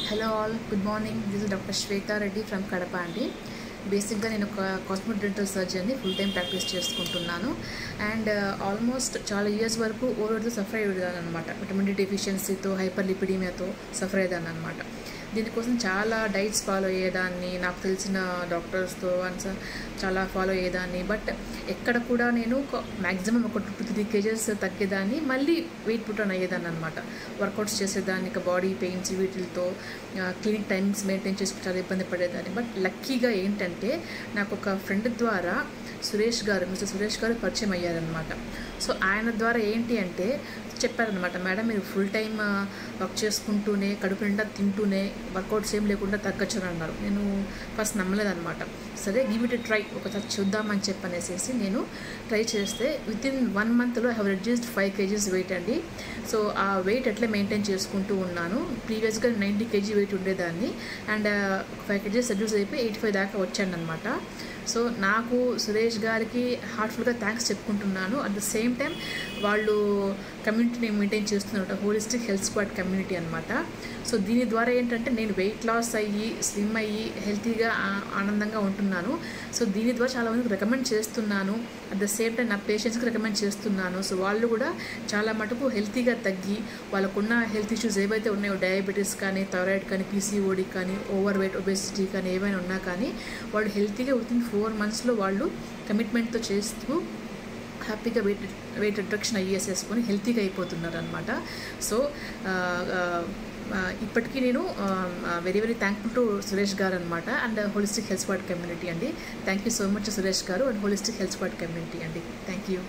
Hello all, good morning. This is Dr. Shweta Reddy from Kadapa అండి. బేసిక్గా నేను ఒక కాస్మెటిక్ డెంటల్ సర్జన్ని ఫుల్ టైం ప్రాక్టీస్ చేసుకుంటున్నాను. అండ్ ఆల్మోస్ట్ చాలా ఇయర్స్ వరకు ఓవర్తో సఫర్ అయ్యేదాన్ని అనమాట. విటమిన్ డి డెఫిషియన్సీతో, హైపర్ లిపిడీమియాతో సఫర్ అయ్యేదాన్ని అనమాట. దీనికోసం చాలా డైట్స్ ఫాలో అయ్యేదాన్ని, నాకు తెలిసిన డాక్టర్స్తో చాలా ఫాలో అయ్యేదాన్ని. బట్ ఎక్కడ కూడా నేను మ్యాక్సిమం ఒక 2-3 kgs తగ్గేదాన్ని, మళ్ళీ వెయిట్ పుట్ ఆన్ అయ్యేదాన్ని అనమాట. వర్కౌట్స్ చేసేదాన్ని, ఇక బాడీ పెయిన్స్ వీటితో క్లినిక్ టైమింగ్స్ మెయింటైన్ చేసి చాలా ఇబ్బంది పడేదాన్ని. బట్ లక్కీగా ఏంటంటే నాకు ఒక ఫ్రెండ్ ద్వారా మిస్టర్ సురేష్ గారు పరిచయం అయ్యారనమాట. సో ఆయన ద్వారా ఏంటి అంటే చెప్పారనమాట, మేడం మీరు ఫుల్ టైం వర్క్ చేసుకుంటూనే, కడుపు నిండా తింటూనే, వర్కౌట్స్ ఏం లేకుండా తగ్గచ్చు అని అన్నారు. నేను ఫస్ట్ నమ్మలేదనమాట. సరే గివ్ ఇట్ ట్రై, ఒకసారి చూద్దామని చెప్పనేసి నేను ట్రై చేస్తే వితిన్ 1 monthలో I have reduced 5 kgs weight అండి. సో ఆ వెయిట్ ఎట్లా మెయింటైన్ చేసుకుంటూ ఉన్నాను. ప్రీవియస్గా 90 kg వెయిట్ ఉండేదాన్ని, అండ్ 5 kgs రెడ్యూస్ అయిపోయి 85 దాకా వచ్చాను అనమాట. సో నాకు సురేష్ గారికి హార్ట్ఫుల్గా థ్యాంక్స్ చెప్పుకుంటున్నాను. అట్ ద సేమ్ టైం వాళ్ళు కమ్యూనిటీని మెయింటైన్ చేస్తున్నారు, హోలిస్టిక్ హెల్త్ స్క్వాడ్ కమ్యూనిటీ అనమాట. సో దీని ద్వారా ఏంటంటే నేను వెయిట్ లాస్ అయ్యి, స్లిమ్ అయ్యి, హెల్తీగా ఆనందంగా ఉంటున్నాను. సో దీని ద్వారా చాలామందికి రికమెండ్ చేస్తున్నాను. అట్ ద సేమ్ టైం నా పేషెంట్స్కి రికమెండ్ చేస్తున్నాను. సో వాళ్ళు కూడా చాలా మటుకు హెల్తీగా తగ్గి, వాళ్ళకున్న హెల్త్ ఇష్యూస్ ఏవైతే ఉన్నాయో, డయాబెటీస్ కానీ, థైరాయిడ్ కానీ, పీసీఓడి కానీ, ఓవర్ వెయిట్, ఒబెసిటీ కానీ ఏమైనా ఉన్నా కానీ వాళ్ళు హెల్తీగా వితిన్ 4 monthsలో వాళ్ళు కమిట్మెంట్తో చేస్తూ హ్యాపీగా వెయిట్ రిడక్షన్ అయ్యేసేసుకొని హెల్తీగా అయిపోతున్నారు అనమాట. సో ఇప్పటికీ నేను very very thankful to Suresh garu అనమాట, and holistic health squad community అండి. Thank you so much Suresh garu and holistic health squad community అండి. Thank you.